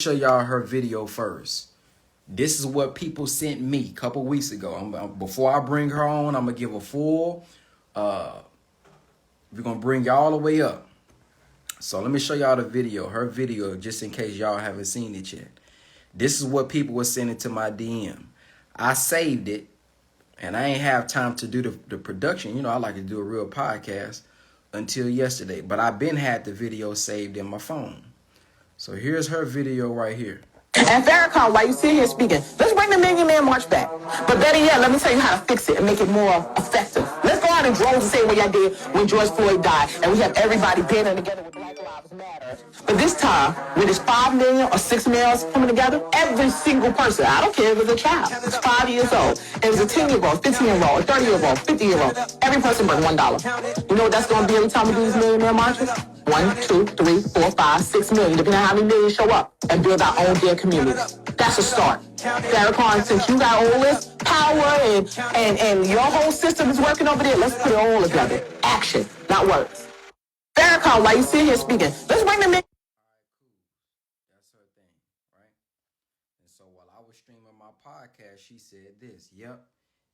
show y'all her video first. This is what people sent me a couple weeks ago. Before I bring her on, I'm gonna give a full. We're gonna bring y'all all the way up. So let me show y'all the video, her video, just in case y'all haven't seen it yet. This is what people were sending to my DM. I saved it, and I ain't have time to do the production. You know, I like to do a real podcast until yesterday, but I've been had the video saved in my phone. So here's her video right here. And Farrakhan, while you sit here speaking, let's bring the Million Man March back. But better yet, let me tell you how to fix it and make it more effective. Let's go out in droves the same way I did when George Floyd died, and we have everybody banding together with Black Lives Matter. But this time, when it's 5 million or 6 males coming together, every single person, I don't care if it's a child, it's 5 years old, if it's a 10-year-old, 15-year-old, 30-year-old, 50-year-old, every person brings $1. You know what that's going to be every time we do these Million Man Marches? 1, 2, 3, 4, 5, 6 million, depending on how many millions show up, and build our own damn community. That's a start. Farrakhan, since you got all this power and your whole system is working over there, let's put it all together. Action, not words. Farrakhan, while you sit here speaking, let's bring them in. That's her thing, right? And so while I was streaming my podcast, she said this. Yep,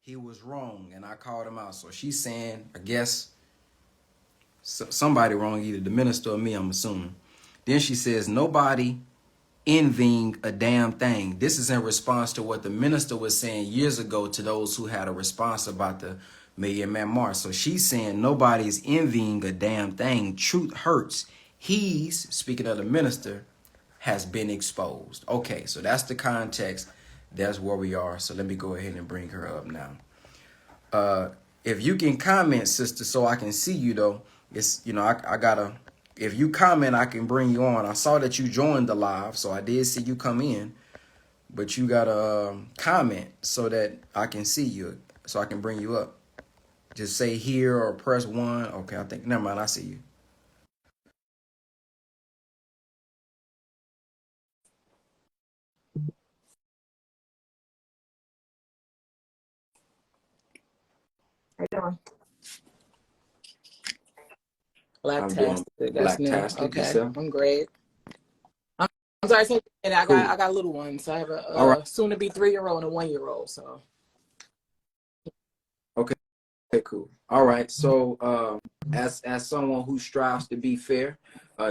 he was wrong, and I called him out. So she's saying, I guess, somebody wrong, either the minister or me, I'm assuming. Then she says, nobody envying a damn thing. This is in response to what the minister was saying years ago to those who had a response about the Million Man March. So she's saying nobody's envying a damn thing. Truth hurts. He's, speaking of the minister, has been exposed. Okay, so that's the context. That's where we are. So let me go ahead and bring her up now. If you can comment, sister, so I can see you, though. It's, you know, I gotta, if you comment, I can bring you on. I saw that you joined the live, so I did see you come in, but you gotta comment so that I can see you, so I can bring you up. Just say here or press 1. Okay, I think, never mind, I see you. How you doing? Blacktastic. That's new. Okay, yourself? I'm great. I'm sorry, and I got little ones. I have a soon to be 3-year-old and a 1-year-old. So. Okay, cool. All right. So, as someone who strives to be fair,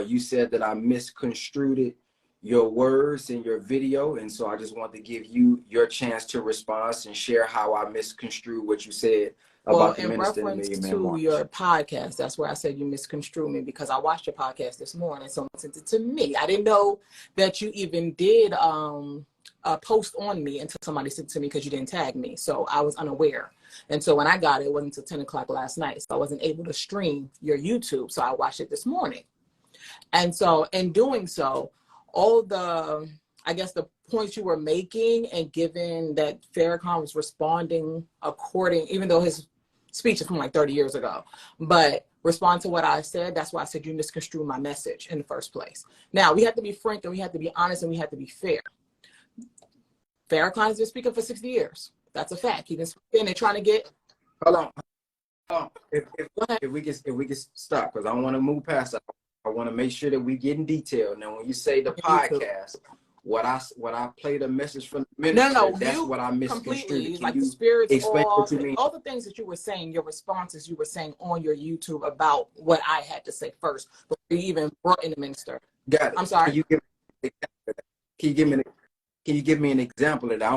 you said that I misconstrued your words in your video, and so I just want to give you your chance to respond and share how I misconstrued what you said. Well, in reference to your podcast, that's where I said you misconstrued me, because I watched your podcast this morning. Someone sent it to me. I didn't know that you even did a post on me until somebody sent it to me, because you didn't tag me. So I was unaware. And so when I got it, it wasn't until 10 o'clock last night. So I wasn't able to stream your YouTube. So I watched it this morning. And so in doing so, all the, I guess, the points you were making, and given that Farrakhan was responding according, even though his speech is from like 30 years ago, but respond to what I said. That's why I said you misconstrued my message in the first place. Now, we have to be frank, and we have to be honest, and we have to be fair. Farrakhan has been speaking for 60 years. That's a fact. He's been speaking and trying to get. Hold on. If we can stop, because I want to move past that. I want to make sure that we get in detail. Now, when you say the podcast, what I played a message from the minister, that's what I misconstrued. Like the spirits off, all the things that you were saying, your responses you were saying on your YouTube about what I had to say first before you even brought in the minister. Got it. I'm sorry. Can you give me an example of that?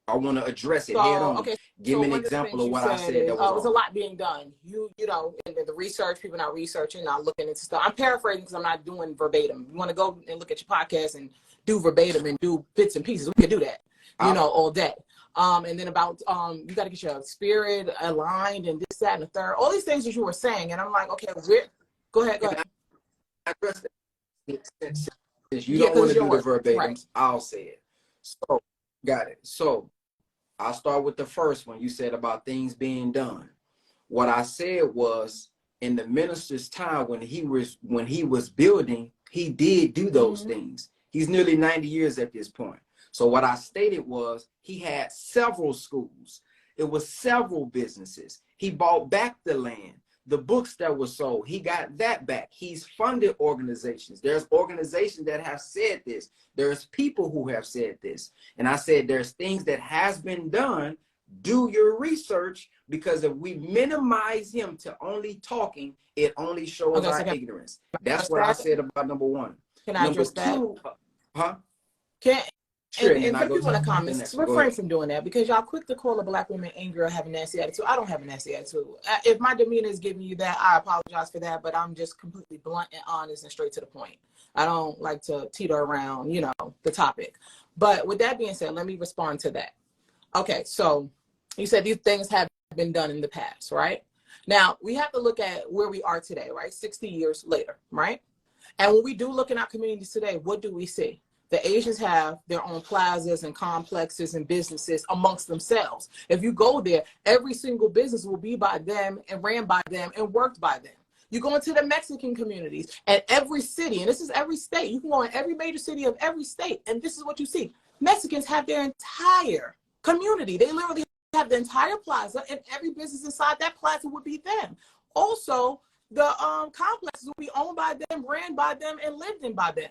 I want to address it head on. Okay. Give me an example of what I said that was a lot being done. You know, in the research, people not researching, not looking into stuff. I'm paraphrasing because I'm not doing verbatim. You want to go and look at your podcast and do verbatim and do bits and pieces, we can do that, all day. And then about, you got to get your spirit aligned and this, that, and the third. All these things that you were saying. And I'm like, okay, go ahead. Since you don't want to do the verbatim, right. I'll say it. So, got it. So, I'll start with the first one. You said about things being done. What I said was, in the minister's time when he was building, he did do those things. He's nearly 90 years at this point. So what I stated was he had several schools. It was several businesses. He bought back the land. the books that were sold, he got that back. He's funded organizations. There's organizations that have said this. There's people who have said this. And I said, there's things that has been done. Do your research, because if we minimize him to only talking, it only shows our ignorance. That's what I said about number one. Can I address that? Number two, huh? Sure, and for people in the comments, refrain from doing that, because y'all quick to call a black woman angry or have a nasty attitude. I don't have a nasty attitude. If my demeanor is giving you that, I apologize for that, but I'm just completely blunt and honest and straight to the point. I don't like to teeter around, you know, the topic. But with that being said, let me respond to that. Okay, so you said these things have been done in the past, right? Now, we have to look at where we are today, right? 60 years later, right? And when we do look in our communities today, what do we see? The Asians have their own plazas and complexes and businesses amongst themselves. If you go there, every single business will be by them and ran by them and worked by them. You go into the Mexican communities and every city, and this is every state. You can go in every major city of every state, and this is what you see. Mexicans have their entire community. They literally have the entire plaza, and every business inside that plaza would be them. Also, the complexes will be owned by them, ran by them, and lived in by them.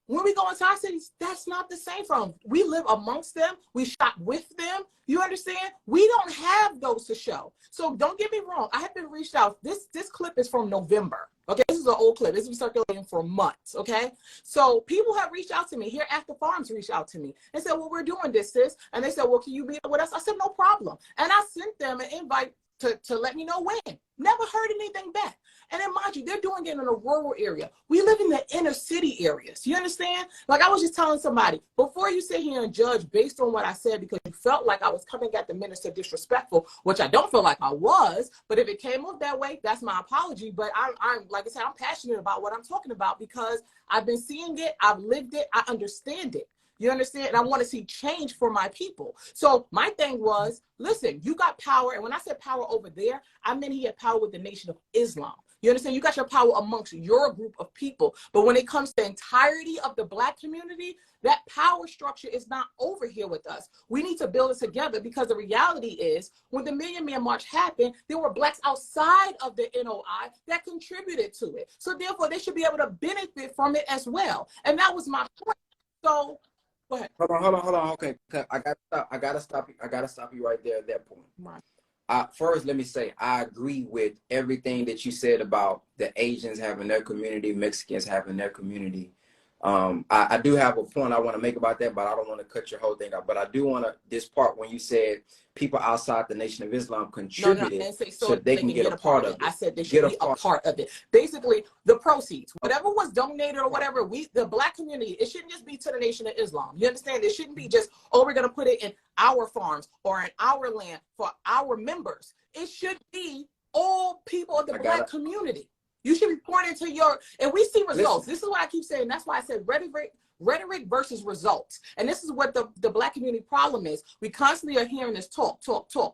When we go into our cities, that's not the same for them. We live amongst them. We shop with them. You understand? We don't have those to show. So don't get me wrong. I have been reached out. This clip is from November. Okay, this is an old clip. This has been circulating for months. Okay, so people have reached out to me. Here After Farms reached out to me and said, well, we're doing this, sis. And they said, well, can you be with us? I said, no problem. And I sent them an invite to let me know when. Never heard anything back. And then mind you, they're doing it in a rural area. We live in the inner city areas. You understand? Like I was just telling somebody, before you sit here and judge based on what I said because you felt like I was coming at the minister disrespectful, which I don't feel like I was, but if it came off that way, that's my apology. But I'm like I said, I'm passionate about what I'm talking about because I've been seeing it, I've lived it, I understand it. You understand? And I want to see change for my people. So my thing was, listen, you got power. And when I said power over there, I meant he had power with the Nation of Islam. You understand? You got your power amongst your group of people. But when it comes to the entirety of the black community, that power structure is not over here with us. We need to build it together because the reality is when the Million Man March happened, there were blacks outside of the NOI that contributed to it. So therefore, they should be able to benefit from it as well. And that was my point. So go ahead. Hold on. Okay, I gotta stop you right there at that point. Right. First, let me say, I agree with everything that you said about the Asians having their community, Mexicans having their community. I do have a point I want to make about that, but I don't want to cut your whole thing out. But I do want to, this part when you said people outside the Nation of Islam contributed so they can get a part of it. I said they should be a part of it. Basically, the proceeds, whatever was donated or whatever, the black community, it shouldn't just be to the Nation of Islam. You understand? It shouldn't be just, oh, we're going to put it in our farms or in our land for our members. It should be all people of the black community. You should be pouring into and we see results. This is what I keep saying. That's why I said rhetoric versus results. And this is what the black community problem is. We constantly are hearing this talk,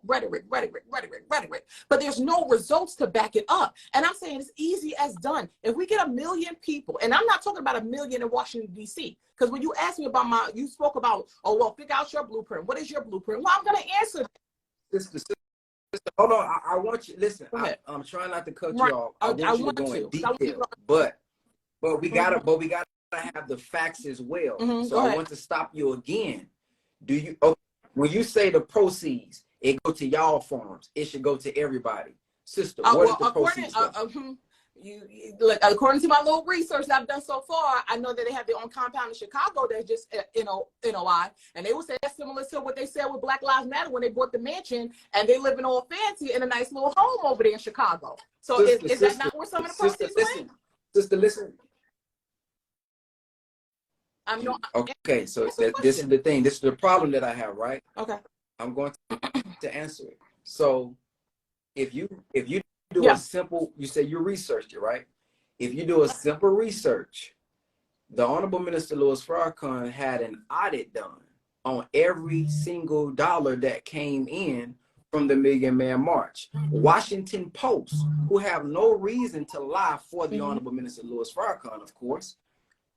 rhetoric. But there's no results to back it up. And I'm saying it's easy as done. If we get 1 million people, and I'm not talking about 1 million in Washington, D.C., because when you asked me about you spoke about, oh, well, figure out your blueprint. What is your blueprint? Well, I'm going to answer that. Hold on, I want you. Listen, I'm trying not to cut you off. I want you to go in detail, but we gotta have the facts as well. So I want to stop you again. When you say the proceeds, it go to y'all farms. It should go to everybody, sister. What is the proceeds? Look, according to my little research that I've done so far, I know that they have their own compound in Chicago that's just NOI, and they would say that's similar to what they said with Black Lives Matter when they bought the mansion and they living all fancy in a nice little home over there in Chicago. So is that not where some of the proceeds went? Sister, listen. Okay, so this is the thing. This is the problem that I have, right? Okay. I'm going to answer it. So if you do a simple, you say you researched it, right? If you do a simple research, the Honorable Minister Louis Farrakhan had an audit done on every single dollar that came in from the Million Man March. Washington Post, who have no reason to lie for the Honorable Minister Louis Farrakhan, of course,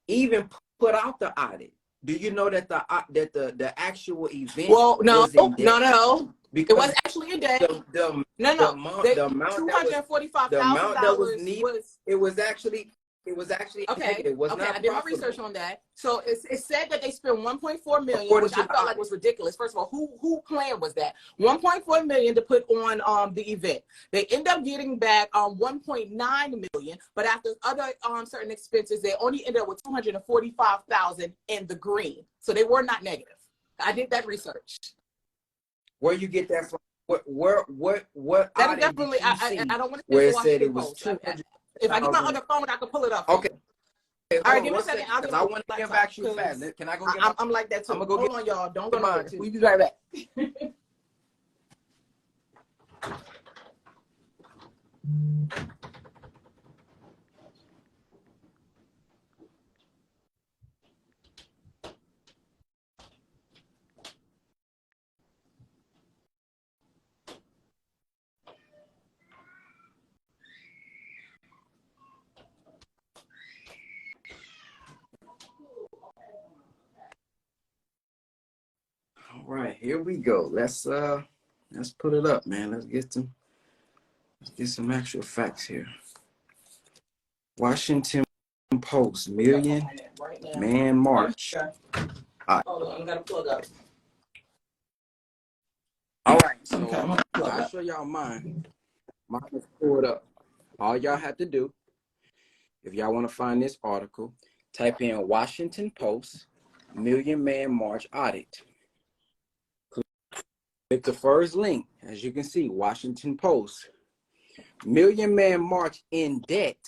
even put out the audit. Do you know that the actual event? Well, no. It because was actually a day. the No, the no. amount The the amount two that was hundred forty-five the thousand amount that was dollars needed, was it was actually okay. negative. It was Okay, I not did my research profitable on that. So it said that they spent 1.4 million, according which to I the felt like audit. was ridiculous. First of all, who plan was that? 1.4 million to put on the event. They end up getting back 1.9 million, but after other certain expenses, they only ended up with 245,000 in the green. So they were not negative. I did that research. Where you get that from? What That is audit did definitely. you see I don't want to say where the it said Washington it was Post. 200,000? If I get my other phone, I can pull it up for Okay, you. All hold right, on give me a one second. second, I'll because get I my want to give laptop back you fast. because Can I go get my? I'm like that too. I'm gonna go Hold on, y'all. Don't go get mine nowhere. too. We'll be right back. All right, here we go. Let's put it up, man. Let's get some actual facts here. Washington Post, Million Man March. Hold on, I gotta plug up. All right, so Okay, I'll show y'all mine. Mine is pulled up. All y'all have to do, if y'all want to find this article, type in Washington Post, Million Man March Audit. Click the first link. As you can see, Washington Post, Million Man March in debt,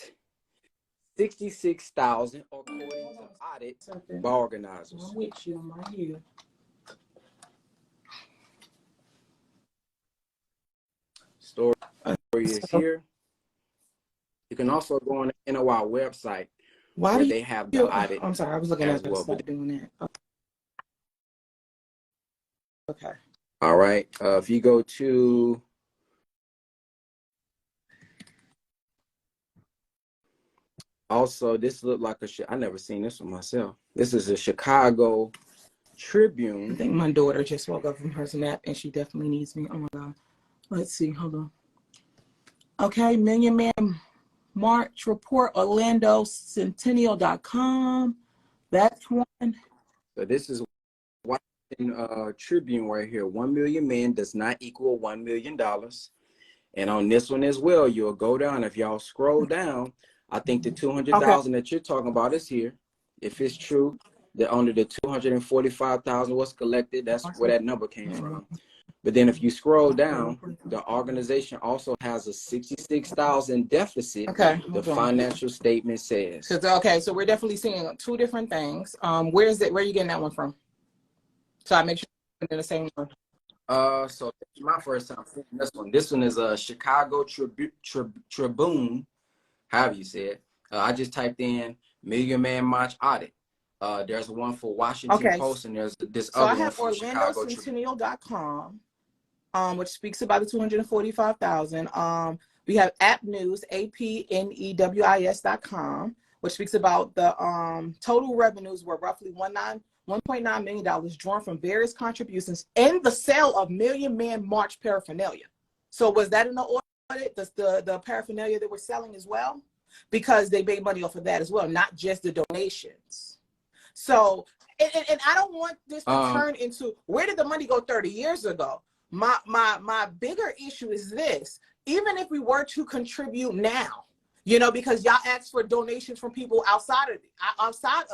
66,000 according to audit by organizers. I'm with you. I'm right here. Story is here. You can also go on the NOI website where they have the audit. I'm sorry, I was looking at well. stop doing that. Okay. All right. If you go to also, this looked like I never seen this one myself. This is a Chicago Tribune. I think my daughter just woke up from her nap and she definitely needs me. Oh my God. Let's see. Hold on. Okay. Million Man March Report, OrlandoCentennial.com. That's one. So this is Washington Tribune right here. 1 million men does not equal $1 million. And on this one as well, you'll go down. If y'all scroll down, I think the 200,000 that you're talking about is here. If it's true that under the 245,000 was collected, that's where that number came from. But then if you scroll down, the organization also has a 66,000 deficit. Okay. The financial statement says. Okay, so we're definitely seeing two different things. Where are you getting that one from? So I make sure I'm in the same one. So it's my first time seeing this one. This one is a Chicago Tribune, however you say it. I just typed in Million Man March Audit. There's one for Washington Post, and there's this other one for Chicago Tribune. OrlandoCentennial.com, which speaks about the 245,000. We have App News, APNEWIS.com, which speaks about the total revenues were roughly $1.9 million drawn from various contributions in the sale of Million Man March paraphernalia. So was that in the audit, the paraphernalia they were selling as well? Because they made money off of that as well, not just the donations. So, and I don't want this to turn into, where did the money go 30 years ago? My bigger issue is this. Even if we were to contribute now, because y'all ask for donations from people outside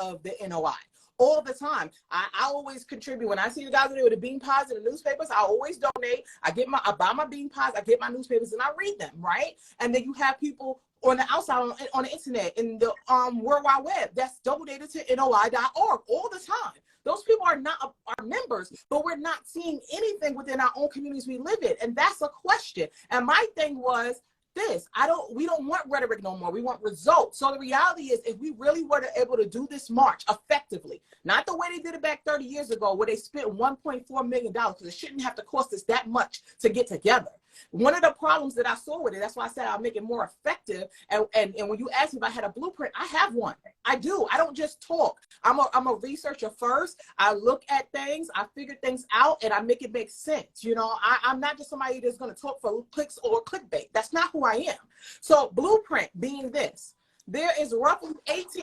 of the NOI all the time. I always contribute. When I see the guys there with the bean pies and the newspapers, I always donate. I buy my bean pies, I get my newspapers, and I read them, right? And then you have people on the outside on the internet, in the World Wide Web, that's donated to NOI.org all the time. Those people are not our members, but we're not seeing anything within our own communities we live in. And that's a question. And my thing was this, we don't want rhetoric no more. We want results. So the reality is, if we really were able to do this march effectively, not the way they did it back 30 years ago, where they spent $1.4 million, because it shouldn't have to cost us that much to get together. One of the problems that I saw with it, that's why I said I'll make it more effective. And when you ask me if I had a blueprint, I have one. I do. I don't just talk. I'm a researcher first. I look at things, I figure things out, and I make it make sense. You know, I'm not just somebody that's going to talk for clicks or clickbait. That's not who I am. So blueprint being this, there is roughly 18.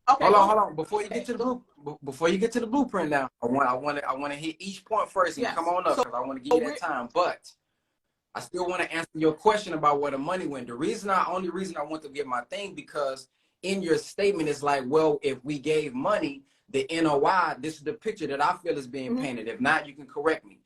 Okay. Hold on. Before you get to the blueprint now, I want to hit each point first and come on up because I want to give you that time. But I still want to answer your question about where the money went. The only reason I want to get my thing, because in your statement it's like, well, if we gave money, the NOI, this is the picture that I feel is being painted. If not, you can correct me.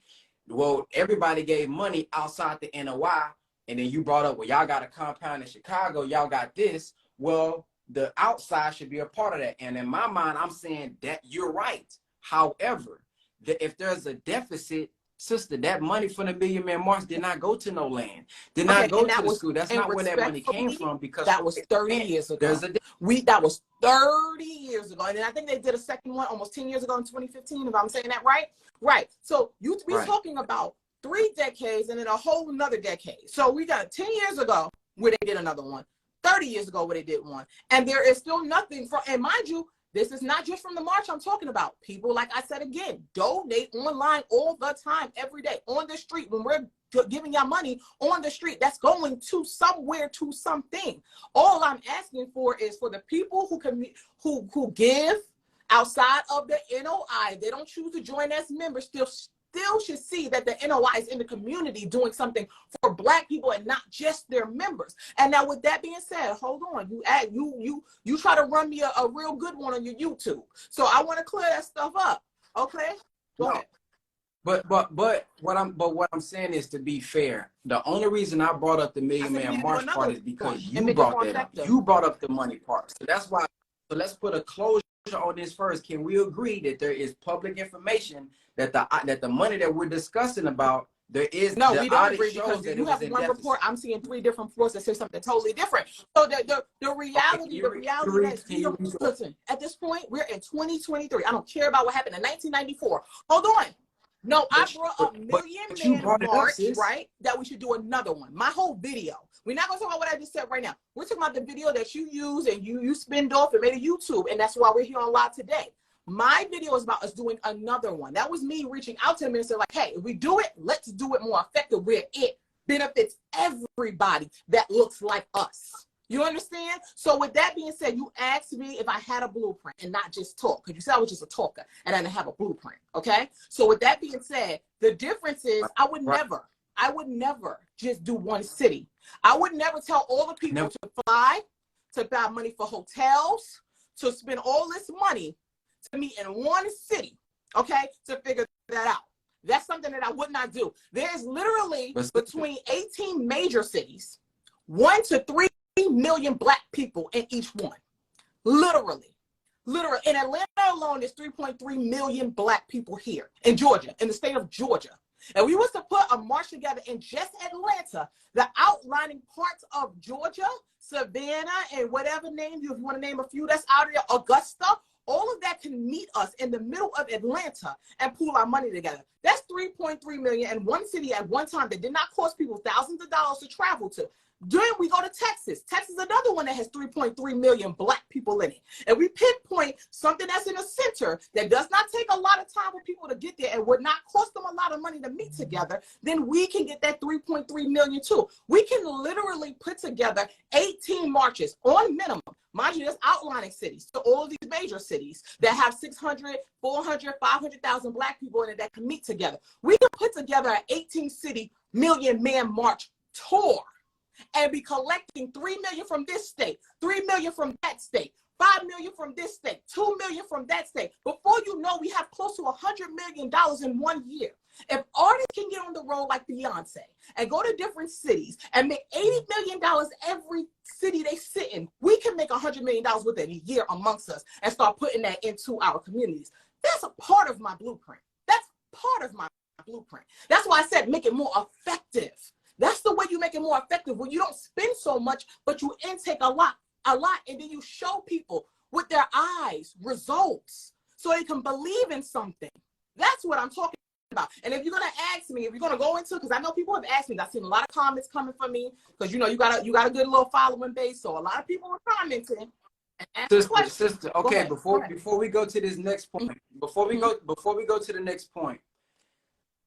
Well, everybody gave money outside the NOI, and then you brought up, well, y'all got a compound in Chicago, y'all got this. Well, the outside should be a part of that. And in my mind, I'm saying that you're right. However, if there's a deficit, sister, that money from the Million Man March did not go to no land, did not go to the school. That's not where that money came from, because that was 30 years ago. That was 30 years ago. And then I think they did a second one almost 10 years ago in 2015, if I'm saying that right. Right. So we talking about 3 decades and then a whole nother decade. So we got 10 years ago where they did another one, 30 years ago where they did one. And there is still nothing from, and mind you, this is not just from the march I'm talking about. People, like I said again, donate online all the time, every day, on the street. When we're giving y'all money on the street, that's going to somewhere, to something. All I'm asking for is for the people who give outside of the NOI, they don't choose to join as members, still should see that the NOI is in the community doing something for Black people and not just their members. And now, with that being said, hold on, you try to run me a real good one on your YouTube, so I want to clear that stuff up. Okay, go ahead. But what I'm saying is, to be fair, the only reason I brought up the Million Man March part is because you brought that up. You brought up the money part, so that's why. So let's put a closure on this first. Can we agree that there is public information that the money that we're discussing about, there is no, we don't agree, because you have one report. I'm seeing 3 different reports that say something totally different. So the reality is, listen, at this point, we're in 2023. I don't care about what happened in 1994. Hold on. No, I brought up Million Man March, right? That we should do another one. My whole video. We're not going to talk about what I just said right now. We're talking about the video that you use and you spinned off and made a YouTube, and that's why we're here on live today. My video is about us doing another one. That was me reaching out to them and saying, like, hey, if we do it, let's do it more effective where it benefits everybody that looks like us. You understand? So with that being said, you asked me if I had a blueprint and not just talk, because you said I was just a talker and I didn't have a blueprint. Okay. So with that being said, the difference is I would never just do one city. I would never tell all the people to fly, to buy money for hotels, to spend all this money to meet in one city, okay, to figure that out. That's something that I would not do. There's literally between 18 major cities, 1 to 3 million Black people in each one. Literally. In Atlanta alone, there's 3.3 million Black people here in Georgia, in the state of Georgia. And we was to put a march together in just Atlanta, the outlining parts of Georgia, Savannah, and whatever name you, if you want to name a few that's out there, Augusta, all of that can meet us in the middle of Atlanta and pool our money together. That's 3.3 million in one city at one time that did not cost people thousands of dollars to travel to. Then we go to Texas. Texas is another one that has 3.3 million Black people in it. And we pinpoint something that's in a center that does not take a lot of time for people to get there and would not cost them a lot of money to meet together, then we can get that 3.3 million too. We can literally put together 18 marches on minimum. Mind you, that's outlining cities. So all of these major cities that have 600, 400, 500,000 Black people in it that can meet together. We can put together an 18-city Million Man March tour and be collecting 3 million from this state, 3 million from that state, 5 million from this state, 2 million from that state. Before you know, we have close to $100 million in 1 year. If artists can get on the road like Beyonce and go to different cities and make $80 million every city they sit in, we can make $100 million within a year amongst us and start putting that into our communities. That's a part of my blueprint. That's part of my blueprint. That's why I said make it more effective. That's the way you make it more effective, when you don't spend so much, but you intake a lot, and then you show people with their eyes results so they can believe in something. That's what I'm talking about. And if you're gonna ask me, if you're gonna go into, because I know people have asked me, I've seen a lot of comments coming from me, because you know you got a good little following base, so a lot of people are commenting and asking questions. Sister, okay, before we go to this next point, before we go to the next point,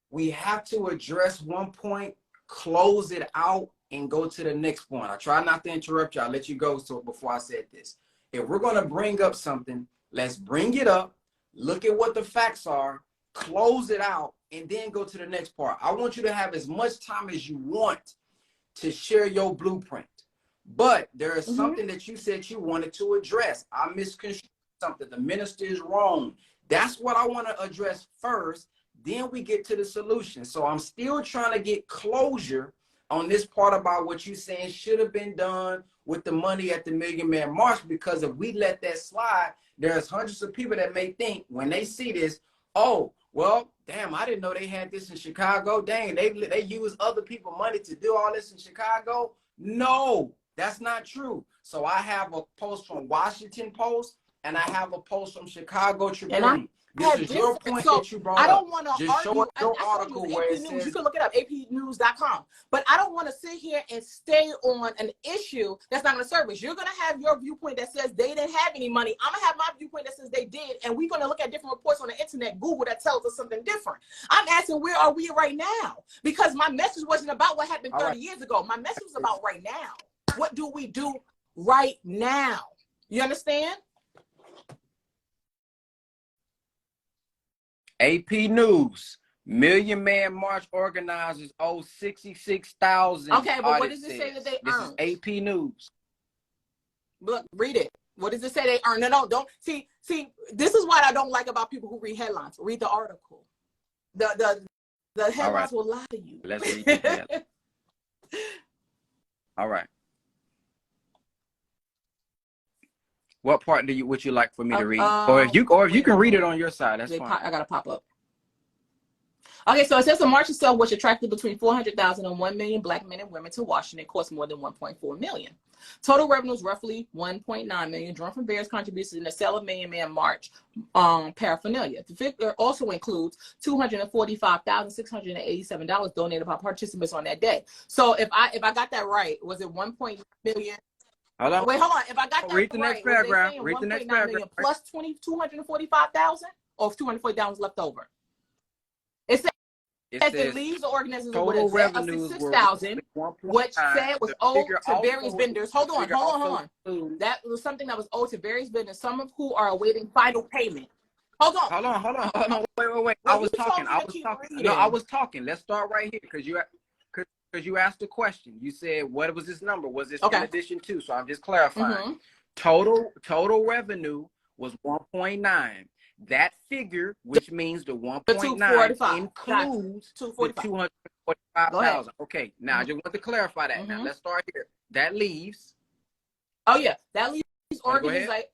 we have to address one point, close it out, and go to the next point. I try not to interrupt you. I'll let you go. So before I said this, if we're gonna bring up something, let's bring it up, look at what the facts are, close it out, and then go to the next part. I want you to have as much time as you want to share your blueprint. But there is something that you said you wanted to address. I misconstrued something. The minister is wrong. That's what I want to address first. Then we get to the solution. So I'm still trying to get closure on this part about what you're saying should have been done with the money at the Million Man March, because if we let that slide, there's hundreds of people that may think when they see this, oh, well, damn, I didn't know they had this in Chicago. Dang, they use other people's money to do all this in Chicago. No, that's not true. So I have a post from Washington Post and I have a post from Chicago Tribune. This is your point that you brought up. I don't want to argue. Show us your article where it says, you can look it up, apnews.com. But I don't want to sit here and stay on an issue that's not going to serve us. You're going to have your viewpoint that says they didn't have any money. I'm going to have my viewpoint that says they did. And we're going to look at different reports on the internet, Google, that tells us something different. I'm asking, where are we right now? Because my message wasn't about what happened 30 years ago. My message was about right now. What do we do right now? You understand? AP News, Million Man March organizers owe $66,000. Okay, but what does it say that they earned? This is AP News. Look, read it. What does it say they earn? No, don't see. This is what I don't like about people who read headlines. Read the article. The headlines will lie to you. Let's read the headline. All right. What part would you like for me to read? Or if you can read it on your side, that's fine. I gotta pop up. Okay, so it says the march itself, which attracted between 400,000 and 1 million Black men and women to Washington, cost more than 1.4 million. Total revenues roughly 1.9 million, drawn from various contributions in the sale of Million Man March paraphernalia. The figure also includes $245,687 donated by participants on that day. So if I got that right, was it 1.9 million? Hold on. Wait, hold on. If I got that read the next paragraph. Read the next paragraph. Plus 245,000, or 240,000 left over. It says it leaves the organizers with a debt of 66,000, which said was owed to various vendors. Hold on. That was something that was owed to various vendors, some of who are awaiting final payment. Hold on. Wait. I was talking. No, I was talking. Let's start right here because you asked a question. You said, what was this number? Was this in addition to? So I'm just clarifying. Total revenue was 1.9. That figure, which means the 1.9 includes the 245,000. Okay, now I just want to clarify that. Now let's start here. That leaves. That leaves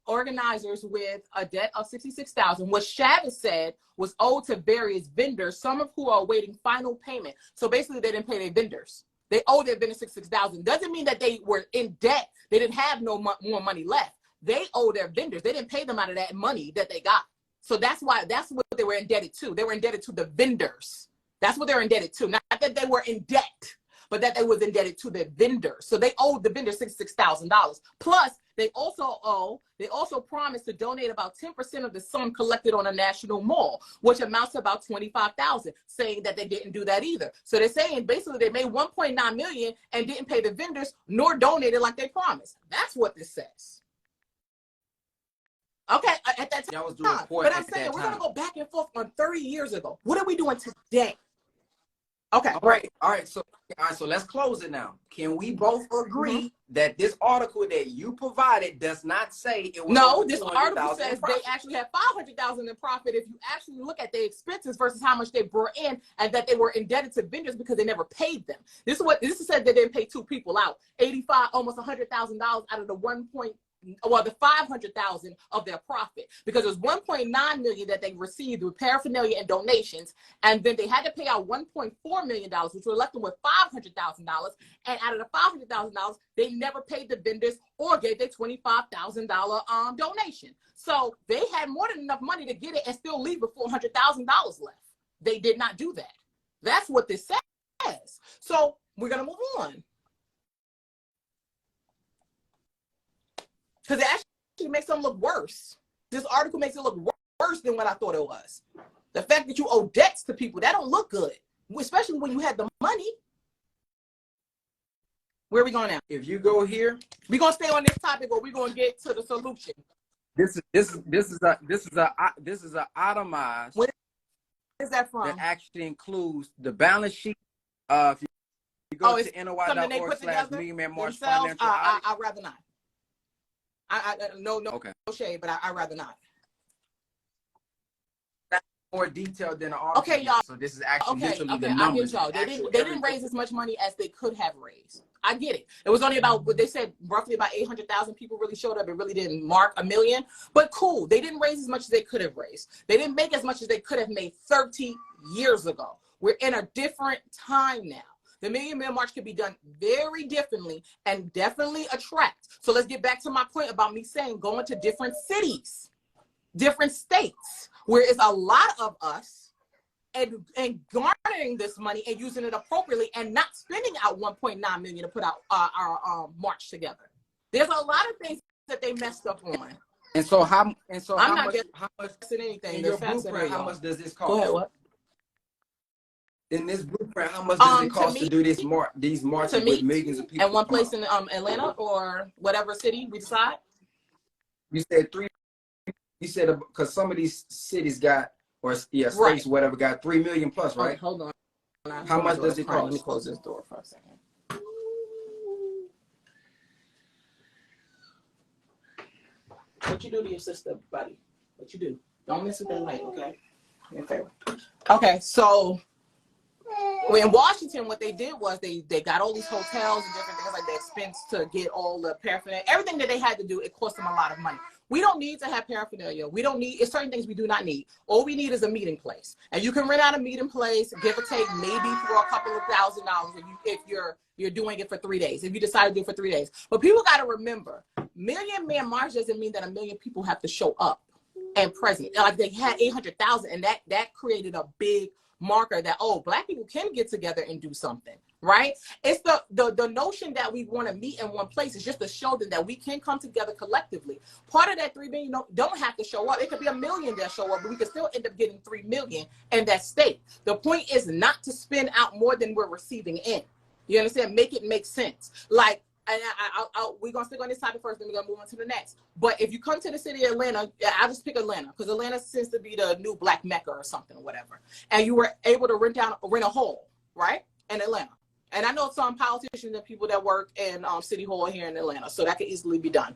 organizers with a debt of 66,000, which Chavez said was owed to various vendors, some of who are awaiting final payment. So basically, they didn't pay their vendors. They owe their vendors 66,000. Doesn't mean that they were in debt. They didn't have more money left. They owe their vendors. They didn't pay them out of that money that they got. So that's what they were indebted to. They were indebted to the vendors. That's what they're indebted to. Not that they were in debt, but that they was indebted to the vendors. So they owed the vendors $66,000. Plus, they also promised to donate about 10% of the sum collected on a national mall, which amounts to about 25,000, saying that they didn't do that either. So they're saying basically they made 1.9 million and didn't pay the vendors nor donated like they promised. That's what this says. Okay, at that time. But I'm saying we're gonna go back and forth on 30 years ago. What are we doing today? Okay. All right. So let's close it now. Can we both agree that this article that you provided does not say it was? No, this article says they actually had 500,000 in profit if you actually look at the expenses versus how much they brought in, and that they were indebted to vendors because they never paid them. This said they didn't pay two people out, almost $100,000 out of the the 500,000 of their profit, because it was 1.9 million that they received with paraphernalia and donations, and then they had to pay out 1.4 million dollars, which were left them with $500,000. And out of the $500,000, they never paid the vendors or gave their $25,000 donation. So they had more than enough money to get it and still leave with $400,000 left. They did not do that. That's what this says. So we're going to move on. Because it actually makes them look worse. This article makes it look worse than what I thought it was. The fact that you owe debts to people, that don't look good, especially when you had the money. Where are we going now? If you go here, we're gonna stay on this topic, or we're gonna get to the solution. This is a itemized. Where is that from? That actually includes the balance sheet. If you go to NOI.org/Millionaire March Financial Audit. I'd rather not. No okay. No shade, but I'd rather not. That's more detailed than the article. Okay, y'all. So this is actually literally the I numbers. get y'all. They didn't raise as much money as they could have raised. I get it. It was only about what they said, roughly about 800,000 people really showed up. It really didn't mark a million. But cool, they didn't raise as much as they could have raised. They didn't make as much as they could have made 30 years ago. We're in a different time now. The Million Man March could be done very differently and definitely attract. So let's get back to my point about me saying going to different cities, different states, where it's a lot of us and garnering this money and using it appropriately and not spending out 1.9 million to put out our march together. There's a lot of things that they messed up on. And so I'm how not much guessing anything. in your blueprint, how much does this cost? Go ahead, what? In this blueprint, how much does it cost to do these marches with millions of people? At one place in Atlanta or whatever city we decide? You said three. You said because some of these cities got, or states, right, whatever, got 3 million plus, right? Oh, hold on. How much does it cost? Let me close this door for a second. What you do to your sister, buddy? What you do? Don't mess with that light, okay? Okay, so in Washington, what they did was they got all these hotels and different things like that, expense to get all the paraphernalia. Everything that they had to do, it cost them a lot of money. We don't need to have paraphernalia. We don't need, it's certain things we do not need. All we need is a meeting place. And you can rent out a meeting place, give or take, maybe for a couple of $1,000 if you're doing it for 3 days, if you decide to do it for 3 days. But people got to remember, Million Man March doesn't mean that 1 million people have to show up and present. Like they had 800,000, and that created a big marker that, oh, Black people can get together and do something, right? It's the notion that we want to meet in one place is just to show them that we can come together collectively. Part of that 3 million don't have to show up. It could be 1 million that show up, but we could still end up getting 3 million in that state. The point is not to spend out more than we're receiving in. You understand? Make it make sense. Like, and we're going to stick on this topic first, then we're going to move on to the next. But if you come to the city of Atlanta, I'll just pick Atlanta, because Atlanta seems to be the new Black Mecca or something or whatever. And you were able to rent a hall, right, in Atlanta. And I know some politicians and people that work in City Hall here in Atlanta, so that could easily be done.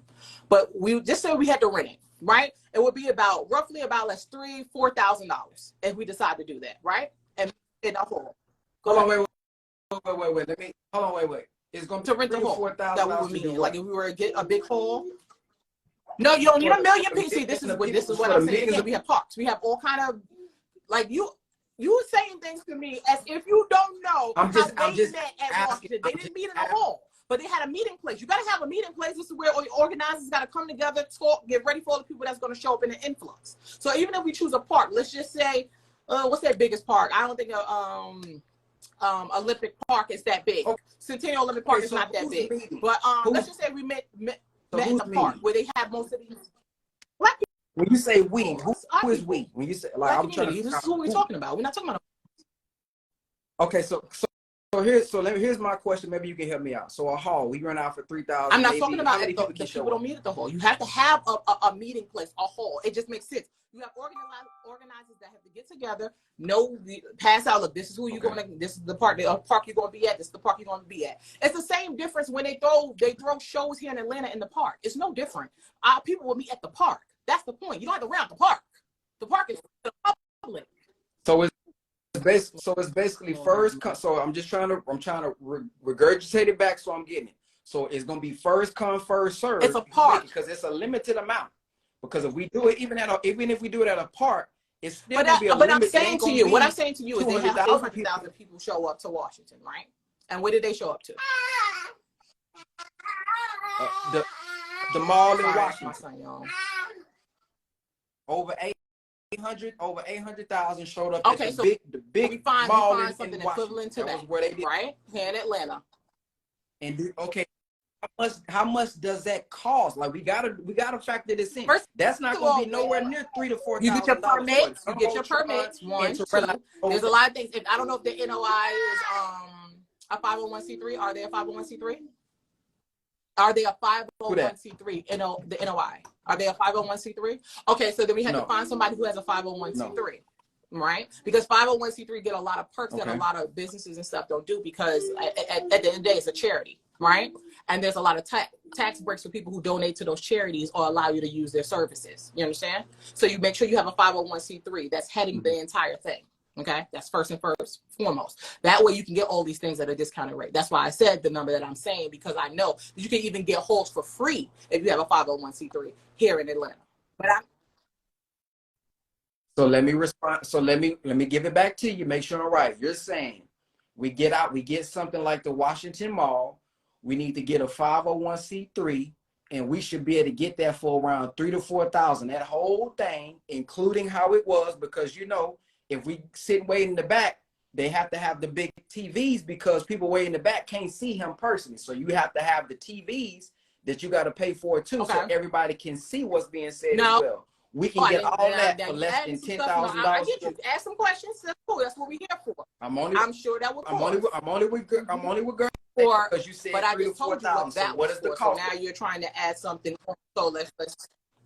But we just said we had to rent it, right? It would be roughly about $3,000-$4,000 if we decide to do that, right? And in a hall. Hold on, wait. Wait. It's going to rent the hall that we were meeting. Like if we were to get a big hall. No, you don't need 1 million people. See, this is what I'm saying. Again, we have parks. We have all kind of, like you were saying things to me as if you don't know I'm just met at Washington. They didn't meet in a hall, but they had a meeting place. You got to have a meeting place. This is where all your organizers got to come together, talk, get ready for all the people that's going to show up in the influx. So even if we choose a park, let's just say, what's that biggest park? I don't think Olympic Park is that big. Okay. Centennial Olympic Park is not that big. Meeting? But let's just say we met in the park where they have most of these Black people. When you say we, who is we? When you say, like, I'm trying to, this is who we're talking about. We're not talking about. Okay, so here's my question. Maybe you can help me out. So a hall, we run out for 3,000. I'm not talking about the people don't meet at the hall. You have to have a meeting place, a hall. It just makes sense. You have organizers that have to get together, pass out, look, this is who you're going to, this is the park you're going to be at, this is the park you're going to be at. It's the same difference when they throw shows here in Atlanta in the park. It's no different. People will meet at the park. That's the point. You don't have to rent the park. The park is for the public. So it's basically first come. So I'm trying to regurgitate it back so I'm getting it. So it's going to be first come, first serve. It's a park because it's a limited amount. Because if we do it, even if we do it at a park, it's still going to be a limit. But I'm saying to you, what I'm saying to you is they have 800,000 people show up to Washington, right? And where did they show up to? The mall in Washington. My son, y'all. Over over 800,000 showed up Okay, at so the big we find mall in something Washington. equivalent to That was where they did, right? Here in Atlanta. And okay, how much does that cost? Like we gotta factor this in. First That's not of gonna all, be nowhere near $3,000 to you get your $4,000 for permits. You get your permits. One, two. There's a lot of things. If I don't know if the NOI is a 501c3. Are they a 501c3? Are they a 501c3? The NOI. Are they a 501c3? Okay, so then we have to find somebody who has a 501c3. Right? Because 501c3 get a lot of perks that a lot of businesses and stuff don't do, because at the end of the day, it's a charity, right? And there's a lot of tax breaks for people who donate to those charities or allow you to use their services. You understand? So you make sure you have a 501c3 that's heading the entire thing. Okay, that's first and foremost. That way you can get all these things at a discounted rate. That's why I said the number that I'm saying, because I know that you can even get halls for free if you have a 501c3 here in Atlanta. But So let me respond. So let me give it back to you. Make sure I'm right. You're saying we get something like the Washington Mall. We need to get a 501c3, and we should be able to get that for around $3,000 to $4,000. That whole thing, including how it was, because if we sit way in the back, they have to have the big TVs, because people way in the back can't see him personally. So you have to have the TVs that you got to pay for too, so everybody can see what's being said as well. We can get all that for less than $10,000. I get you. Ask some questions. That's cool. That's what we're here for. I'm sure that would. I'm only with girls. Because you said but I just told you what that was for. So now you're trying to add something. So let's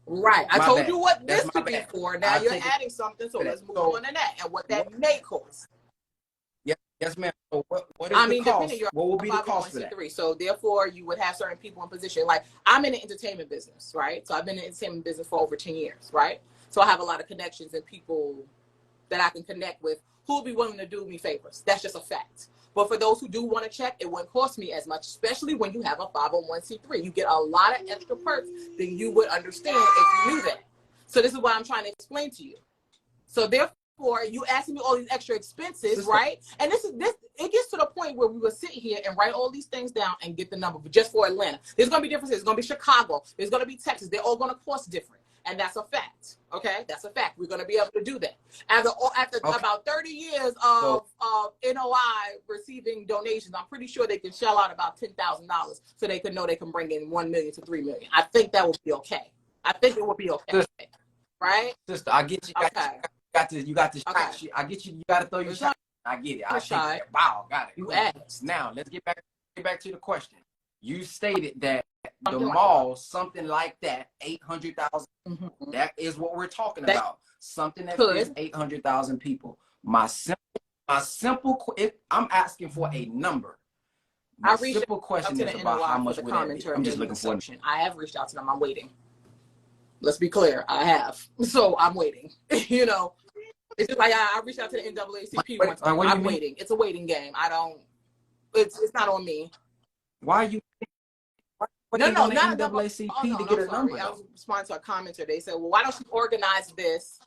right. I told you what this could be for. Now you're adding something. So let's move on to that and what that may cost. Yes, ma'am. So what is the cost? What will be the cost for that? So therefore, you would have certain people in position. Like, I'm in the entertainment business, right? So I've been in the entertainment business for over 10 years, right? So I have a lot of connections and people that I can connect with who will be willing to do me favors. That's just a fact. But for those who do want to check, it wouldn't cost me as much, especially when you have a 501c3. You get a lot of extra perks than you would understand if you knew that. So this is what I'm trying to explain to you. So therefore, you asking me all these extra expenses, right? And this it gets to the point where we will sit here and write all these things down and get the number, but just for Atlanta. There's going to be differences. There's going to be Chicago. There's going to be Texas. They're all going to cost different. And that's a fact. Okay? That's a fact. We're going to be able to do that. After about 30 years of NOI receiving donations, I'm pretty sure they can shell out about $10,000 so they can know they can bring in $1 million to $3 million. I think that would be okay. I think it would be okay. Right? Sister, I get you. You got this okay. shit. I get you. You got to throw your shot. I get it. I shot. Wow, got it. You asked. Now let's get back to the question. You stated that the mall, something like that, 800,000. That is what we're talking about. Something that fits 800,000 people. My simple. I'm asking for a number. My simple question is about how much would that be. I'm just looking for. I have reached out to them. I'm waiting. Let's be clear. I have. So I'm waiting. It's just like I reached out to the NAACP once. I'm waiting. It's a waiting game. It's not on me. Why are you? No, not NAACP to get a number. I was responding to a commenter. They said, "Well, why don't you organize this?"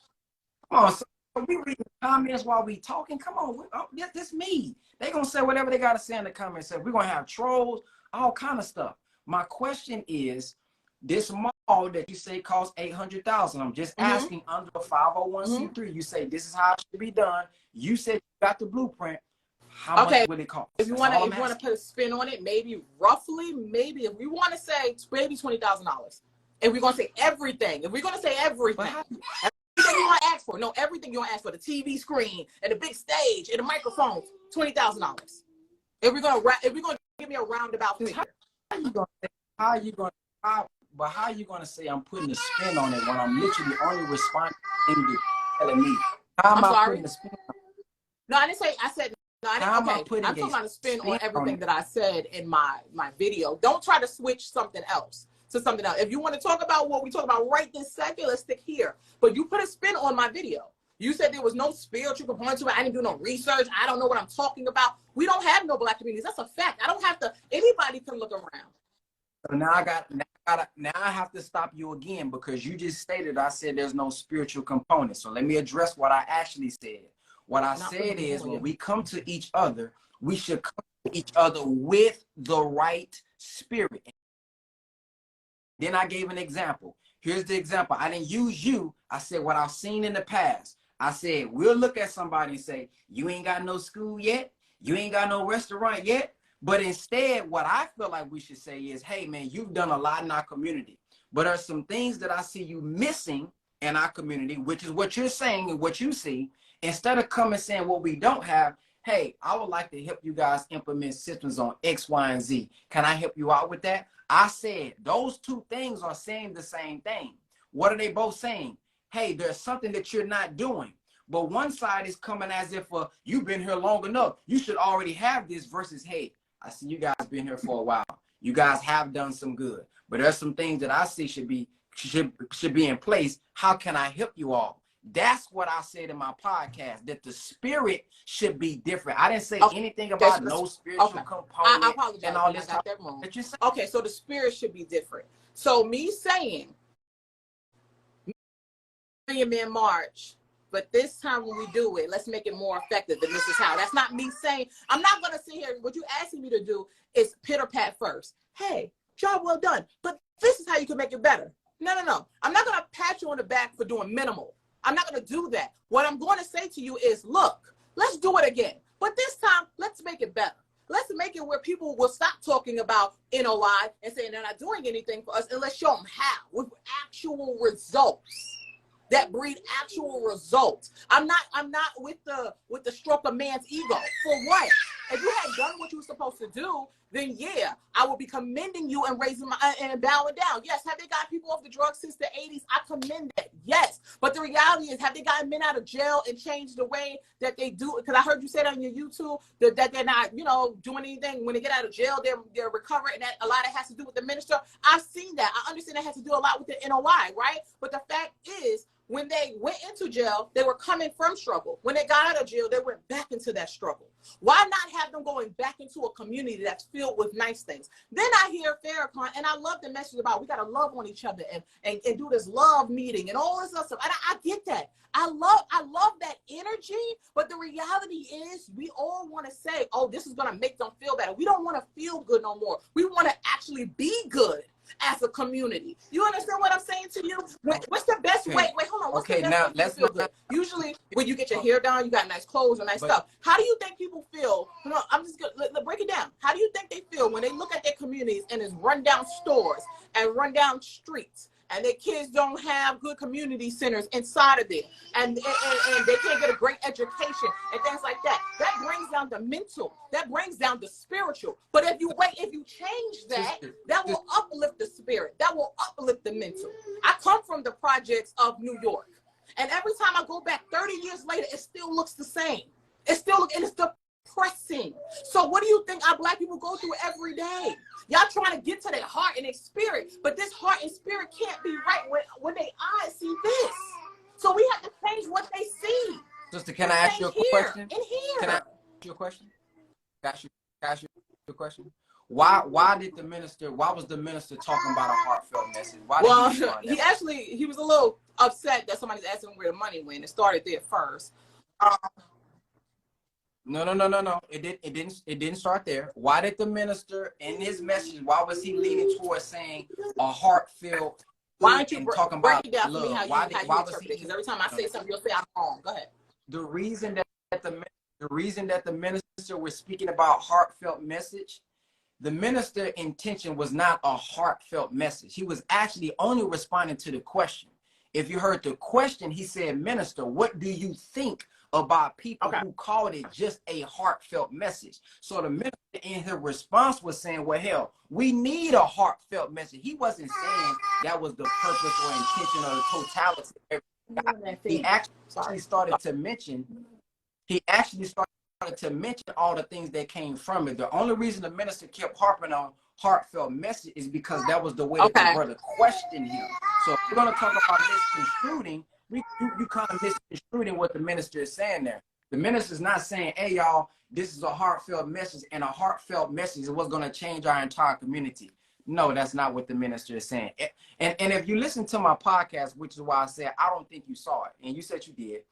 Come on, so we reading comments while we talking. Come on, this me. They gonna say whatever they gotta say in the comments. So we're gonna have trolls, all kind of stuff. My question is, this mall that you say costs 800,000. I'm just asking under a 501c3. You say this is how it should be done. You said you got the blueprint. How much would it cost? If you want to put a spin on it, maybe roughly, if we want to say maybe $20,000. If we're gonna say everything, everything you want to ask for, everything you want to ask for, the TV screen and the big stage and the microphones, $20,000. If we're gonna give me a roundabout figure, how are you gonna say I'm putting a spin on it when I'm literally only responding to you telling me? How am I putting a spin on it? No, I didn't say. I said. No, I didn't. Okay, I'm talking about a spin on everything that I said in my video. Don't try to switch something else to something else. If you want to talk about what we talk about right this second, let's stick here. But you put a spin on my video. You said there was no spiritual component to it. I didn't do no research. I don't know what I'm talking about. We don't have no Black communities. That's a fact. I don't have to. Anybody can look around. So now I have to stop you again, because you just stated I said there's no spiritual component. So let me address what I actually said. What I said is when we come to each other, we should come to each other with the right spirit. Then I gave an example. Here's the example. I didn't use you. I said what I've seen in the past. I said, we'll look at somebody and say, you ain't got no school yet. You ain't got no restaurant yet. But instead, what I feel like we should say is, hey, man, you've done a lot in our community. But there's some things that I see you missing in our community, which is what you're saying and what you see. Instead of coming saying what we don't have, hey, I would like to help you guys implement systems on X, Y, and Z. Can I help you out with that? I said those two things are saying the same thing. What are they both saying? Hey, there's something that you're not doing. But one side is coming as if you've been here long enough. You should already have this versus, hey, I see you guys been here for a while. You guys have done some good. But there's some things that I see should be in place. How can I help you all? That's what I said in my podcast, that the spirit should be different. I didn't say anything about no spiritual component. I apologize and all this I got that wrong. That you said. Okay, so the spirit should be different. So me saying Million Man March, but this time when we do it, let's make it more effective than this is how. That's not me saying, I'm not going to sit here. What you asking me to do is pitter pat first. Hey, job well done. But this is how you can make it better. No. I'm not going to pat you on the back for doing minimal. I'm not going to do that. What I'm going to say to you is, look, let's do it again. But this time, let's make it better. Let's make it where people will stop talking about NOI and saying they're not doing anything for us, and let's show them how with actual results that breed actual results. I'm not with the stroke of man's ego. For what? If you had done what you were supposed to do, then yeah, I would be commending you and raising my and bowing down. Yes, have they got people off the drugs since the 80s? I commend that. Yes, but the reality is, have they gotten men out of jail and changed the way that they do? Because I heard you say that on your YouTube that they're not, doing anything when they get out of jail. They're recovering, and that a lot of it has to do with the minister. I've seen that. I understand that has to do a lot with the NOI, right? But the fact is, when they went into jail, they were coming from struggle. When they got out of jail, they went back into that struggle. Why not have them going back into a community that's filled with nice things? Then I hear Farrakhan, and I love the message about we got to love on each other and do this love meeting and all this other stuff. And I get that. I love that energy, but the reality is we all want to say, oh, this is going to make them feel better. We don't want to feel good no more. We want to actually be good as a community. You understand what I'm saying to you? What's the best way? Wait, hold on. What's the best way to feel good? Usually, when you get your hair done, you got nice clothes and nice stuff. How do you think people feel? I'm just gonna break it down. How do you think they feel when they look at their communities and it's run down stores and run down streets, and their kids don't have good community centers inside of there, and they can't get a great education and things like that? That brings down the mental. That brings down the spiritual. But if you change that, that will uplift the spirit. That will uplift the mental. I come from the projects of New York, and every time I go back 30 years later, it still looks the same. It's depressing. So what do you think our Black people go through every day? Y'all trying to get to their heart and their spirit, but this heart and spirit can't be right when their eyes see this. So we have to change what they see. Sister, can I ask you a question? In here. Can I ask you a question? Ask you a question. Why was the minister talking about a heartfelt message? He was a little upset that somebody's asking where the money went. It started there first. No. It didn't start there. Why did the minister in his message, why was he leaning towards saying a heartfelt? Why don't you break it down love? for me how you interpret it? Because every time I say something, you'll say I'm wrong. Go ahead. The reason that the minister was speaking about heartfelt message, the minister intention was not a heartfelt message. He was actually only responding to the question. If you heard the question, he said, "Minister, what do you think about people who called it just a heartfelt message?" So the minister in his response was saying, well, hell, we need a heartfelt message. He wasn't saying that was the purpose or intention or the totality of everything. He actually started to mention all the things that came from it. The only reason the minister kept harping on heartfelt message is because that was the way that the brother questioned him. So if we're going to talk about misconstruing, you kind of misconstruing what the minister is saying there. The minister is not saying, hey, y'all, this is a heartfelt message, and a heartfelt message is what's going to change our entire community. No, that's not what the minister is saying. And if you listen to my podcast, which is why I said I don't think you saw it, and you said you did,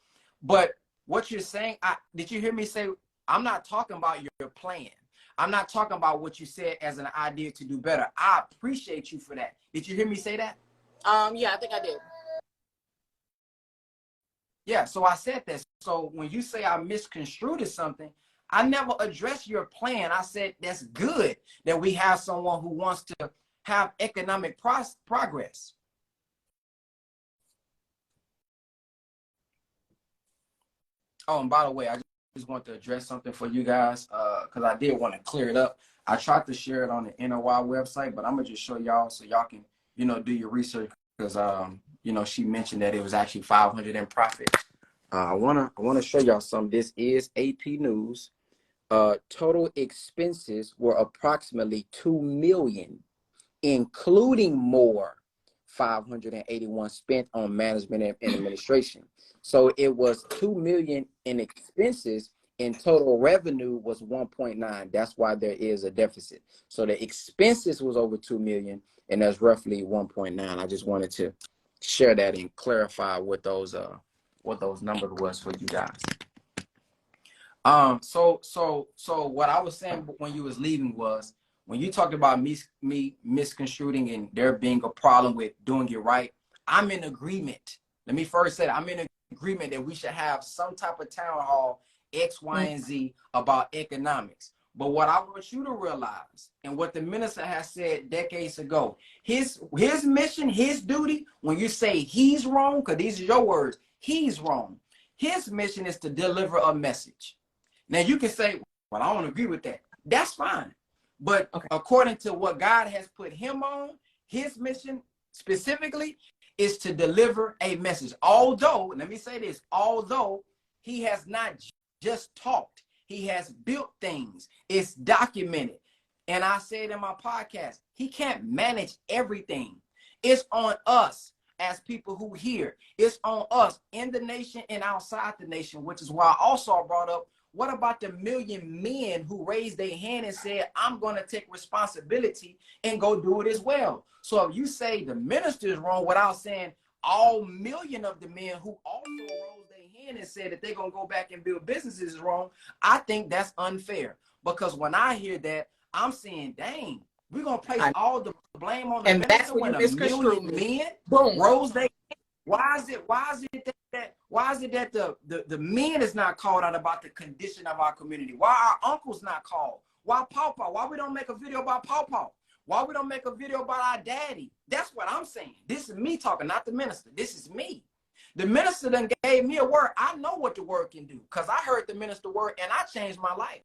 but what you're saying, did you hear me say, I'm not talking about your plan. I'm not talking about what you said as an idea to do better. I appreciate you for that. Did you hear me say that? Yeah, I think I did. Yeah, so I said that. So when you say I misconstrued something, I never addressed your plan. I said that's good that we have someone who wants to have economic progress. Oh, and by the way, I just want to address something for you guys because I did want to clear it up. I tried to share it on the NOI website, but I'm gonna just show y'all so y'all can, do your research because she mentioned that it was actually 500 in profit. I wanna show y'all some. This is AP News. Total expenses were approximately 2 million, including more 581 spent on management and administration. So it was 2 million in expenses and total revenue was 1.9. That's why there is a deficit. So the expenses was over 2 million and that's roughly 1.9. I just wanted to share that and clarify what those numbers was for you guys. So what I was saying when you was leaving was when you talked about me misconstruing and there being a problem with doing it right, I'm in agreement. Let me first say that I'm in agreement that we should have some type of town hall X, Y, and Z about economics. But what I want you to realize, and what the minister has said decades ago, his mission, his duty, when you say he's wrong, because these are your words, he's wrong. His mission is to deliver a message. Now you can say, well, I don't agree with that. That's fine. But according to what God has put him on, his mission specifically is to deliver a message. Although, let me say this, although he has not just talked, he has built things. It's documented. And I said in my podcast, he can't manage everything. It's on us as people who hear. It's on us in the nation and outside the nation, which is why I also brought up, what about the million men who raised their hand and said, I'm going to take responsibility and go do it as well? So if you say the minister is wrong without saying all million of the men who also rose their hand and said that they're going to go back and build businesses is wrong, I think that's unfair. Because when I hear that, I'm saying, dang, we're going to place all the blame on the and minister that's when when you a million men rose their hand. Why is it that the men is not called out about the condition of our community? Why our uncles not called? Why Pawpaw? Why we don't make a video about Pawpaw? Why we don't make a video about our daddy? That's what I'm saying. This is me talking, not the minister. This is me. The minister then gave me a word. I know what the word can do because I heard the minister word and I changed my life.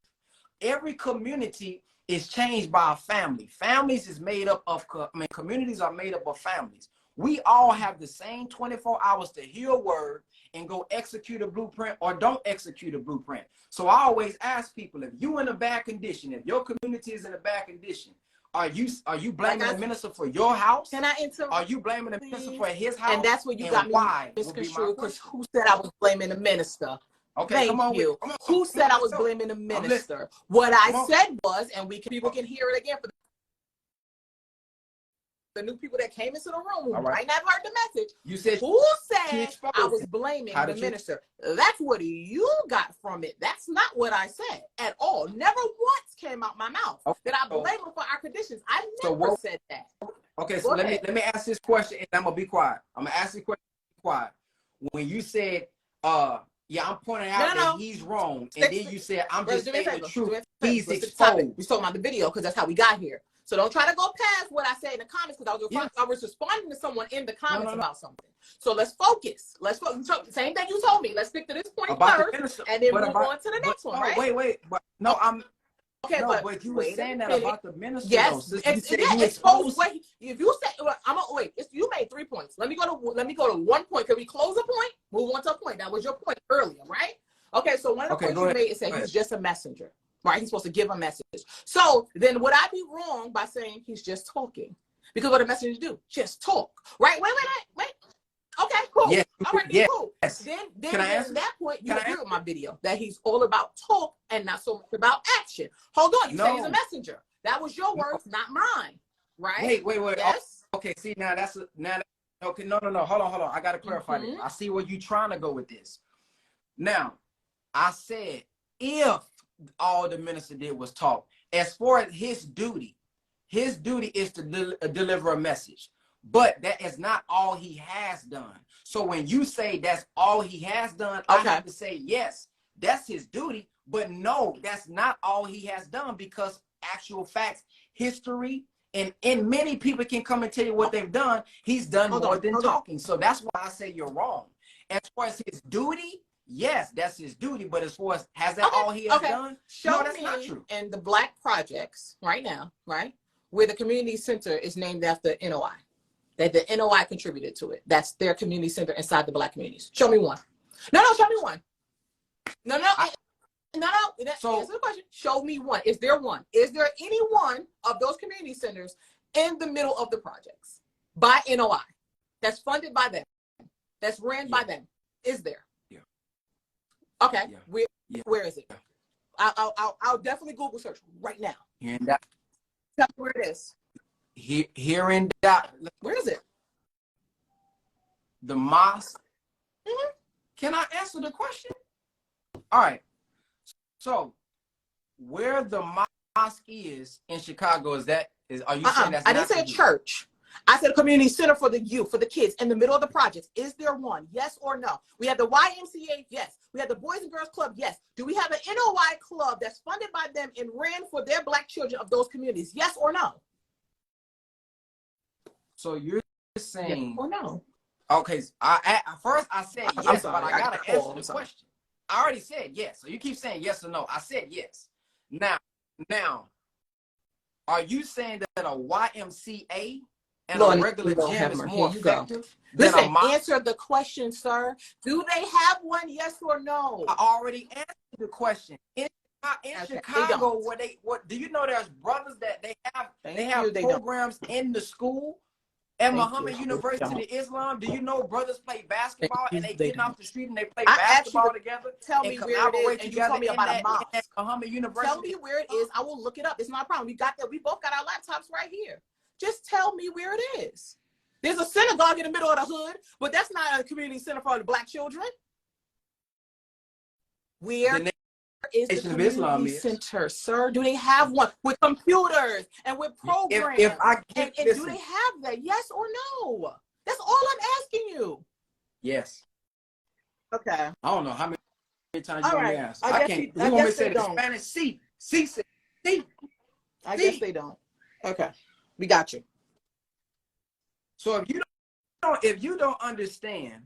Every community is changed by a family. Families is made up of, communities are made up of families. We all have the same 24 hours to hear a word and go execute a blueprint or don't execute a blueprint. So I always ask people, if you in a bad condition, if your community is in a bad condition, are you blaming the minister for your house? Can I interrupt? Are you blaming the minister for his house? And that's what you got me misconstrued, because who said I was blaming the minister? Okay, Thank you. Who said I was blaming the minister? What I said was, and people can hear it again for the new people that came into the room who might not have heard the message. You said who said I was blaming the minister? That's what you got from it. That's not what I said at all. Never once came out my mouth that I blame him for our conditions. I never said that. Okay, so let me ask this question and I'm gonna be quiet. I'm gonna ask this question and be quiet. When you said yeah, I'm pointing out that he's wrong, and then you said I'm just saying the truth. He's exposed. We're talking about the video because that's how we got here. So don't try to go past what I said in the comments, because I was responding to someone in the comments about something. So let's focus. Same thing you told me. Let's stick to this point first, and then move on to the next one. Right? Wait. No, I'm. Okay, no, but you were saying that about the minister. Yes, exposed. Wait, if you say, you made 3 points. Let me go to 1 point. Can we close a point? Move on to a point. That was your point earlier, right? Okay, so one of the points you made is saying he's just a messenger, right? He's supposed to give a message. So then would I be wrong by saying he's just talking? Because what do messengers do? Just talk, right? Wait. Okay, cool. Yeah, all right, cool. Yes. Then at that point, you agree with my video that he's all about talk and not so much about action. Hold on, you say he's a messenger. That was your words, not mine, right? Wait. Yes. Okay, see, okay, no. Hold on. I gotta clarify this. I see where you're trying to go with this. Now, I said if all the minister did was talk, as far as his duty is to deliver a message. but that is not all he has done. So when you say that's all he has done, Okay. I have to say, yes, that's his duty. But no, that's not all he has done, because actual facts, history, and many people can come and tell you what they've done. He's done more than talking. So that's why I say you're wrong. As far as his duty, yes, that's his duty. But as far as has that all he has done? No, that's not true. And the Black projects right now, right, where the community center is named after NOI, that the NOI contributed to it. That's their community center inside the Black communities. Show me one. No, show me one. No. So answer the question. Show me one. Is there one? Is there any one of those community centers in the middle of the projects by NOI that's funded by them, that's ran by them? Is there? Yeah. Okay. Yeah. Where is it? I'll definitely Google search right now. Here and that. Tell me where it is. Here and that. Where is it? The mosque. Mm-hmm. Can I answer the question? All right. So, where the mosque is in Chicago, are you saying that's I didn't say a church. I said a community center for the youth, for the kids in the middle of the projects. Is there one? Yes or no? We have the YMCA, yes. We have the Boys and Girls Club, yes. Do we have an NOI club that's funded by them and ran for their Black children of those communities? Yes or no? So you're saying yes or no? Okay, first I said yes, but I gotta answer the question. I already said yes, so you keep saying yes or no. I said yes. Now, are you saying that a YMCA and a regular gym is more effective than a mosque? Answer the question, sir. Do they have one? Yes or no? I already answered the question. In Chicago, what do you know? There's brothers that they have programs in the school. At Muhammad University of Islam, do you know brothers play basketball and they get off the street and they play basketball together? Tell me where it is, and you told me about a mosque. Muhammad University. Tell me where it is. I will look it up. It's not a problem. We got that. We both got our laptops right here. Just tell me where it is. There's a synagogue in the middle of the hood, but that's not a community center for the Black children. Where is the community center, sir? Do they have one with computers and with programs? If I get and do they have that? Yes or no? That's all I'm asking you. Yes. Okay. I don't know how many times you want me to ask. I can't. You want me to say the Spanish C. I guess they don't. Okay. We got you. So if you don't understand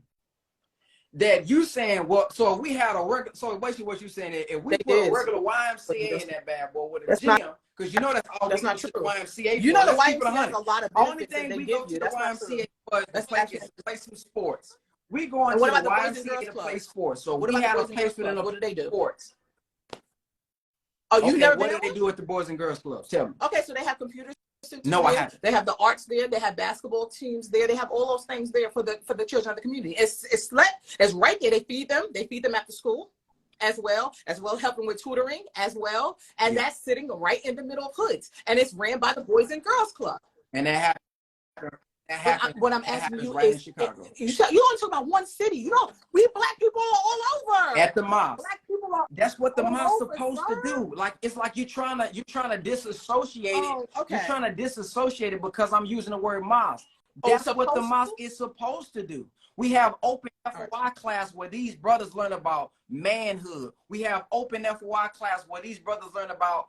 that you saying, well, so if we had a regular, so basically what you saying is if we put a regular YMCA in that bad boy with a gym, because you know that's all that's we not go true. To the YMCA. You know the YMCA has a lot of only benefits thing they we give go to you. the That's YMCA was to play some sports. We go into the YMCA to play sports. So we had a place for them to play sports. Oh, you never been? What do they do at the Boys and Girls Club? Tell me. Okay, so they have computers. No, I haven't. They have the arts there. They have basketball teams there. They have all those things there for the children of the community. It's right there. They feed them. They feed them after school, as well helping with tutoring as well. And that's sitting right in the middle of hoods. And it's ran by the Boys and Girls Club. And that happens. What I'm asking you right is, you only talk about one city. You know, we Black people are all over. At the mosque. Black people are. That's what the mosque supposed to do. Like it's like you're trying to disassociate it. Okay. You're trying to disassociate it because I'm using the word mosque. That's what the mosque is supposed to do. We have open FOI class where these brothers learn about manhood. We have open FOI class where these brothers learn about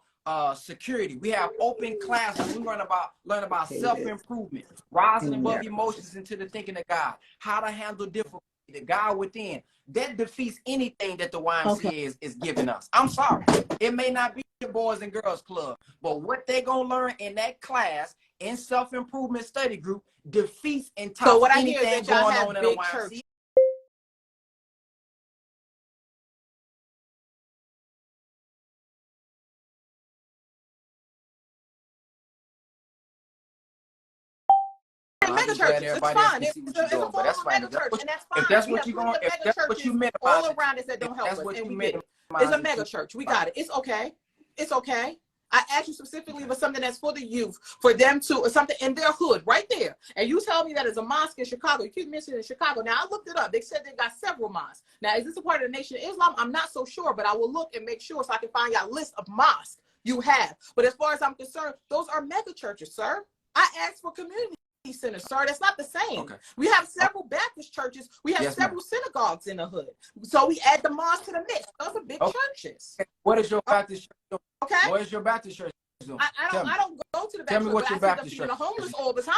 security. We have open classes. We learn about self-improvement, rising above emotions into the thinking of God, how to handle difficulty, the God within. That defeats anything that the YMCA is giving us. I'm sorry. It may not be the Boys and Girls Club, but what they're going to learn in that class in self-improvement study group defeats and tops anything going on in the YMCA. Mega churches, it's fine. It's a form of mega church, and that's fine. If that's what you meant all around us that don't help us, and we get it. It's a mega church. We got it. It's okay. It's okay. I asked you specifically for something that's for the youth, for them to, or something in their hood, right there. And you tell me that it's a mosque in Chicago. You keep mentioning Chicago. Now, I looked it up. They said they got several mosques. Now, is this a part of the Nation of Islam? I'm not so sure, but I will look and make sure so I can find you a list of mosques you have. But as far as I'm concerned, those are mega churches, sir. I asked for community center, sir. That's not the same. Okay. We have several Baptist churches. We have several synagogues in the hood. So we add the mosque to the mix. Those are big churches. What is your Baptist church doing? Okay. What is your Baptist church doing? I don't go to the Baptist Tell me what church, your but I see Baptist them feeding the church homeless all the time.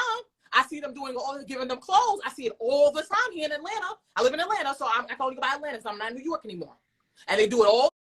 I see them giving them clothes. I see it all the time here in Atlanta. I live in Atlanta, so I can only go by Atlanta, so I'm not in New York anymore. And they do it all